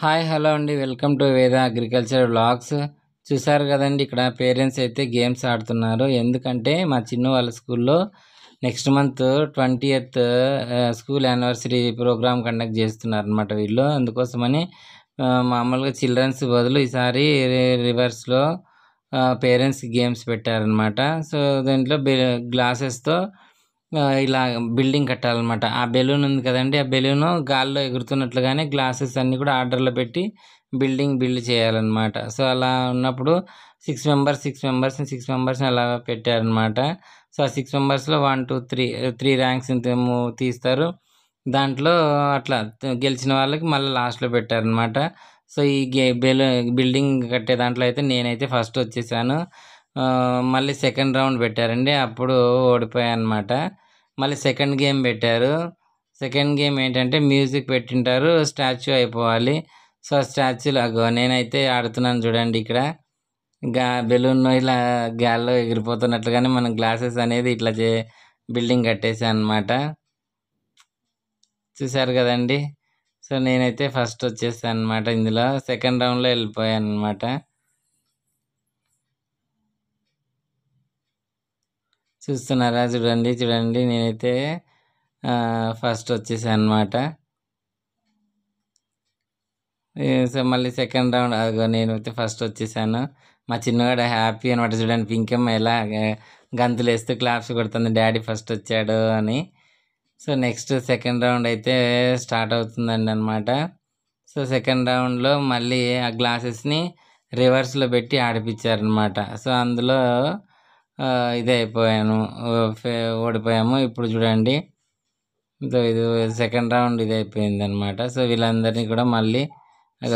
Hi hello అండి, welcome to వేద agriculture vlogs. చూసారు కదండి, ఇక్కడ పేరెంట్స్ అయితే గేమ్స్ ఆడుతున్నారు. ఎందుకంటే మా చిన్న వాళ్ళ స్కూల్లో next month 20th school anniversary program conduct చేస్తున్నారు అనమాట వీళ్ళు. అందుకోసమని మామూలుగా చిల్డ్రన్స్ బదులు ఈసారి రివర్స్లో పేరెంట్స్ గేమ్స్ పెట్టారనమాట. సో దాంట్లో గ్లాసెస్తో ఇలా బిల్డింగ్ కట్టాలన్నమాట. ఆ బెలూన్ ఉంది కదండి, ఆ బెలూన్ గాల్లో ఎగురుతున్నట్లుగానే గ్లాసెస్ అన్నీ కూడా ఆర్డర్లో పెట్టి బిల్డ్ చేయాలన్నమాట. సో అలా ఉన్నప్పుడు 6 మెంబర్స్ని అలా పెట్టారనమాట. సో ఆ 6 మెంబర్స్లో 1 2 3 ర్యాంక్స్ తీస్తారు. దాంట్లో అట్లా గెలిచిన వాళ్ళకి మళ్ళీ లాస్ట్లో పెట్టారనమాట. సో ఈ బిల్డింగ్ కట్టే దాంట్లో అయితే నేనైతే ఫస్ట్ వచ్చేసాను. మళ్ళీ సెకండ్ రౌండ్ పెట్టారండి, అప్పుడు ఓడిపోయాను అనమాట. మళ్ళీ సెకండ్ గేమ్ పెట్టారు. సెకండ్ గేమ్ ఏంటంటే మ్యూజిక్ పెట్టింటారు, స్టాచ్యూ అయిపోవాలి. సో స్టాచ్యూలో నేనైతే ఆడుతున్నాను చూడండి. ఇక్కడ బెలూన్ ఇలా గాల్లో ఎగిరిపోతున్నట్లుగానే మనం గ్లాసెస్ అనేది ఇట్లా బిల్డింగ్ కట్టేసాను అనమాట. చూసారు కదండి. సో నేనైతే ఫస్ట్ వచ్చేసాను అనమాట. ఇందులో సెకండ్ రౌండ్లో వెళ్ళిపోయాను అనమాట. చూస్తున్నారా, చూడండి నేనైతే ఫస్ట్ వచ్చేసాను అనమాట. సో మళ్ళీ సెకండ్ రౌండ్ నేనైతే ఫస్ట్ వచ్చేసాను. మా చిన్నవాడు హ్యాపీ అనమాట. చూడండి, పింకమ్మ ఎలా గంతులు వేస్తూ క్లాప్స్ కొడుతుంది, డాడీ ఫస్ట్ వచ్చాడు అని. సో నెక్స్ట్ సెకండ్ రౌండ్ అయితే స్టార్ట్ అవుతుందండి అనమాట. సో సెకండ్ రౌండ్లో మళ్ళీ ఆ గ్లాసెస్ని రివర్స్లో పెట్టి ఆడిపించారనమాట. సో అందులో ఇదే అయిపోయాను, ఓడిపోయాము. ఇప్పుడు చూడండి, ఇది సెకండ్ రౌండ్ ఇది అయిపోయింది అనమాట. సో వీళ్ళందరినీ కూడా మళ్ళీ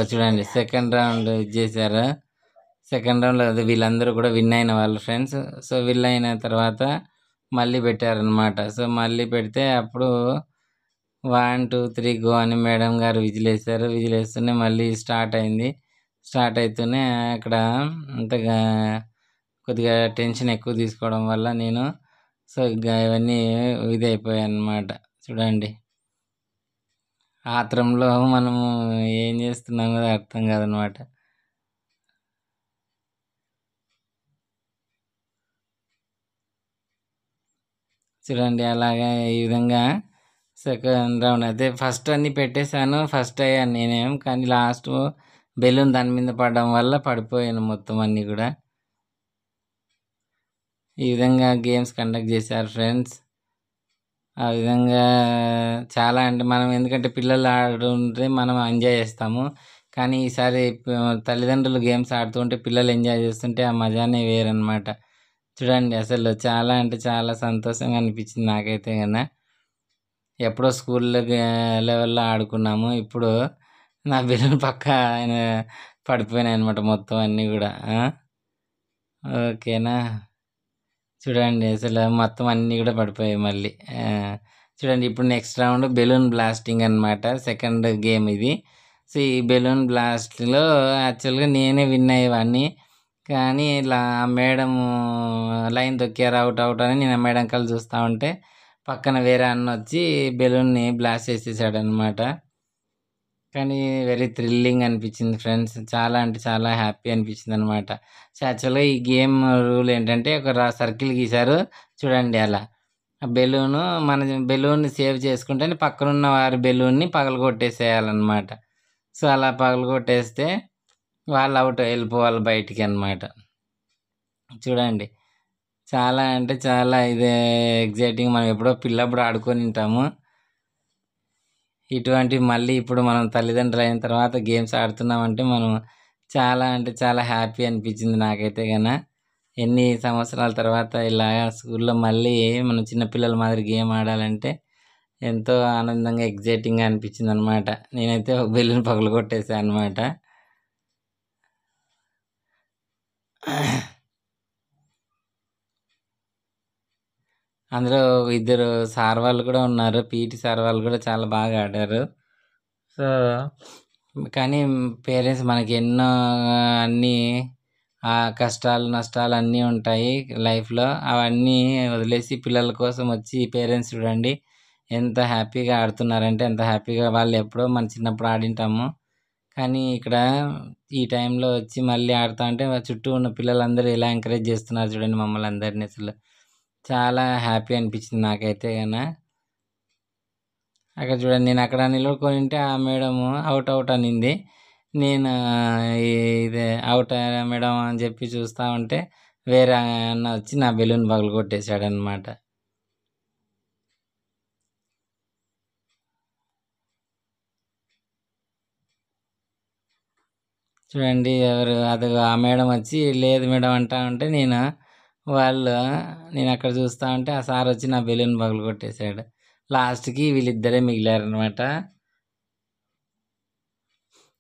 చూడండి సెకండ్ రౌండ్ చేశారు. సెకండ్ రౌండ్లో వీళ్ళందరూ కూడా విన్ అయిన వాళ్ళ ఫ్రెండ్స్. సో విన్ అయిన తర్వాత మళ్ళీ పెట్టారనమాట. సో మళ్ళీ పెడితే అప్పుడు 1 2 3 గో అని మేడం గారు విజిలేశారు. విజిలేస్తూనే మళ్ళీ స్టార్ట్ అయింది. స్టార్ట్ అవుతూనే అక్కడ అంతగా కొద్దిగా టెన్షన్ ఎక్కువ తీసుకోవడం వల్ల నేను సో ఇవన్నీ ఇదైపోయాయి అన్నమాట. చూడండి, ఆత్రంలో మనము ఏం చేస్తున్నాం కదా అర్థం కాదనమాట. చూడండి, అలాగా ఈ విధంగా సెకండ్ రౌండ్ అయితే ఫస్ట్ అన్నీ పెట్టేశాను, ఫస్ట్ అయ్యాను నేనేం. కానీ లాస్ట్ బెలూన్ దాని మీద పడడం వల్ల పడిపోయాను మొత్తం అన్నీ కూడా. ఈ విధంగా గేమ్స్ కండక్ట్ చేశారు ఫ్రెండ్స్. ఆ విధంగా చాలా అంటే మనం ఎందుకంటే పిల్లలు ఆడుతుంటే మనం ఎంజాయ్ చేస్తాము. కానీ ఈసారి తల్లిదండ్రులు గేమ్స్ ఆడుతుంటే పిల్లలు ఎంజాయ్ చేస్తుంటే ఆ మజానే వేరనమాట. చూడండి, అసలు చాలా అంటే చాలా సంతోషంగా అనిపించింది నాకైతే కన్నా. ఎప్పుడో స్కూల్లో లెవెల్లో ఆడుకున్నాము, ఇప్పుడు నా బెలూన్ పక్క ఆయన పడిపోయినాయి అనమాట మొత్తం అన్నీ కూడా. ఓకేనా, చూడండి అసలు మొత్తం అన్నీ కూడా పడిపోయాయి మళ్ళీ. చూడండి, ఇప్పుడు నెక్స్ట్ రౌండ్ బెలూన్ బ్లాస్టింగ్ అనమాట, సెకండ్ గేమ్ ఇది. సో ఈ బెలూన్ బ్లాస్ట్లో యాక్చువల్గా నేనే విన్ అయ్యేవాడిని. కానీ ఇలా మేడం లైన్ తొక్కారు, అవుట్ అని నేను మేడం కళ్ళు చూస్తూ ఉంటే పక్కన వేరే అన్న వచ్చి బెలూన్ని బ్లాస్ట్ చేసేసాడు అనమాట. కానీ వెరీ థ్రిల్లింగ్ అనిపించింది ఫ్రెండ్స్, చాలా అంటే చాలా హ్యాపీ అనిపించింది అనమాట. సో యాక్చువల్గా ఈ గేమ్ రూల్ ఏంటంటే ఒక సర్కిల్ గీశారు చూడండి, అలా ఆ మన బెలూన్ని సేవ్ చేసుకుంటే పక్కనున్న వారి బెలూన్ని పగలగొట్టేసేయాలన్నమాట. సో అలా పగలగొట్టేస్తే వాళ్ళు అవుట్, వెళ్ళిపోవాలి బయటికి అనమాట. చూడండి, చాలా అంటే చాలా ఇదే ఎగ్జైటింగ్. మనం ఎప్పుడో పిల్లప్పుడు ఆడుకొని ఉంటాము ఇటువంటివి. మళ్ళీ ఇప్పుడు మనం తల్లిదండ్రులు అయిన తర్వాత గేమ్స్ ఆడుతున్నామంటే మనం చాలా అంటే చాలా హ్యాపీ అనిపించింది నాకైతే కన్నా. ఎన్ని సంవత్సరాల తర్వాత ఇలా స్కూల్లో మళ్ళీ మనం చిన్నపిల్లల మాదిరి గేమ్ ఆడాలంటే ఎంతో ఆనందంగా ఎగ్జైటింగ్గా అనిపించింది అనమాట. నేనైతే ఒక బెలూన్ పగలగొట్టేసాను అనమాట. అందులో ఇద్దరు సార్ వాళ్ళు కూడా ఉన్నారు, పీటీ సార్ వాళ్ళు కూడా చాలా బాగా ఆడారు. సో కానీ పేరెంట్స్ మనకి ఎన్నో అన్నీ కష్టాలు నష్టాలు అన్నీ ఉంటాయి లైఫ్లో. అవన్నీ వదిలేసి పిల్లల కోసం వచ్చి పేరెంట్స్ చూడండి ఎంత హ్యాపీగా ఆడుతున్నారంటే ఎంత హ్యాపీగా. వాళ్ళు ఎప్పుడో మన చిన్నప్పుడు ఆడింటాము, కానీ ఇక్కడ ఈ టైంలో వచ్చి మళ్ళీ ఆడుతా అంటే చుట్టూ ఉన్న పిల్లలందరూ ఎలా ఎంకరేజ్ చేస్తున్నారు చూడండి మమ్మల్ని అందరినీ. అసలు చాలా హ్యాపీ అనిపించింది నాకైతే గన. అక్కడ చూడండి నేను అక్కడ నిలబడుకొని ఉంటే ఆ మేడం అవుట్ అవుట్ అనింది. నేను ఇదే అవుట్ మేడం అని చెప్పి చూస్తూ ఉంటే వేరే అన్న వచ్చి నా బెలూన్ పగలగొట్టేశాడనమాట. చూడండి ఎవరు అది ఆ మేడం వచ్చి లేదు మేడం అంటా ఉంటే వాళ్ళు నేను అక్కడ చూస్తూ ఉంటే ఆ సార్ వచ్చి నా బెలూన్ పగలగొట్టేశాడు. లాస్ట్కి వీళ్ళిద్దరే మిగిలారనమాట.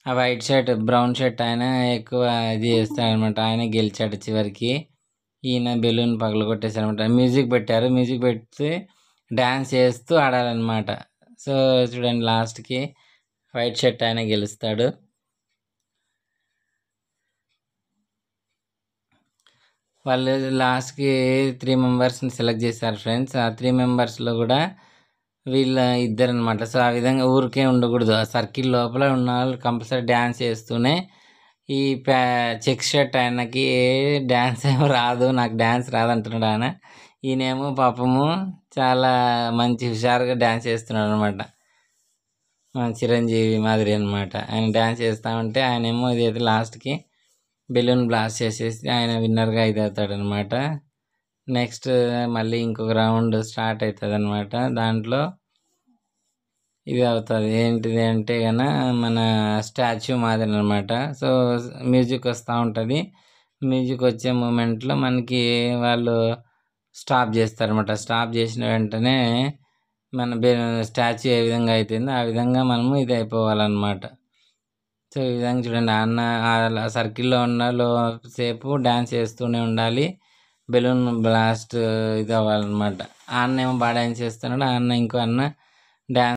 ఆ వైట్ షర్ట్ బ్రౌన్ షర్ట్ ఆయన ఎక్కువ ఇది చేస్తాడనమాట. ఆయన గెలిచాడు చివరికి. ఈయన బెలూన్ పగలగొట్టేశారనమాట. మ్యూజిక్ పెట్టారు. మ్యూజిక్ పెట్టి డ్యాన్స్ చేస్తూ ఆడాలన్నమాట. సో చూడండి లాస్ట్కి వైట్ షర్ట్ ఆయన గెలుస్తాడు. వాళ్ళు లాస్ట్కి 3 మెంబర్స్ని సెలెక్ట్ చేశారు ఫ్రెండ్స్. ఆ 3 మెంబర్స్లో కూడా వీళ్ళ ఇద్దరనమాట. సో ఆ విధంగా ఊరికే ఉండకూడదు. ఆ సర్కిల్ లోపల ఉన్న వాళ్ళు కంపల్సరీ డ్యాన్స్ చేస్తూనే ఈ చెక్ షర్ట్ ఆయనకి డ్యాన్స్ ఏమో రాదు, నాకు డ్యాన్స్ రాదంటున్నాడు ఆయన. ఈయనేమో పాపము చాలా మంచి హుషారుగా డ్యాన్స్ చేస్తున్నాడు అనమాట. చిరంజీవి మాదిరి అనమాట. ఆయన డ్యాన్స్ చేస్తూ ఉంటే ఆయనేమో ఇదైతే లాస్ట్కి బెలూన్ బ్లాస్ట్ చేసేసి ఆయన విన్నర్గా ఇది అవుతాడనమాట. నెక్స్ట్ మళ్ళీ ఇంకొక రౌండ్ స్టార్ట్ అవుతుంది అనమాట. దాంట్లో ఇది అవుతుంది ఏంటిది అంటే కన్నా మన స్టాచ్యూ మాదిరి అనమాట. సో మ్యూజిక్ వస్తూ ఉంటుంది. మ్యూజిక్ వచ్చే మూమెంట్లో మనకి వాళ్ళు స్టాప్ చేస్తారనమాట. స్టాప్ చేసిన వెంటనే మన స్టాచ్యూ ఏ విధంగా అవుతుందో ఆ విధంగా మనము ఇది అయిపోవాలన్నమాట. సో ఈ విధంగా చూడండి అన్న సర్కిల్లో ఉన్న సేపు డ్యాన్స్ చేస్తూనే ఉండాలి. బెలూన్ బ్లాస్ట్ ఇది అవ్వాలన్నమాట. ఆ అన్న ఏమో బాగా డ్యాన్స్ చేస్తున్నాడు. ఆ అన్న ఇంకో అన్న డ్యాన్స్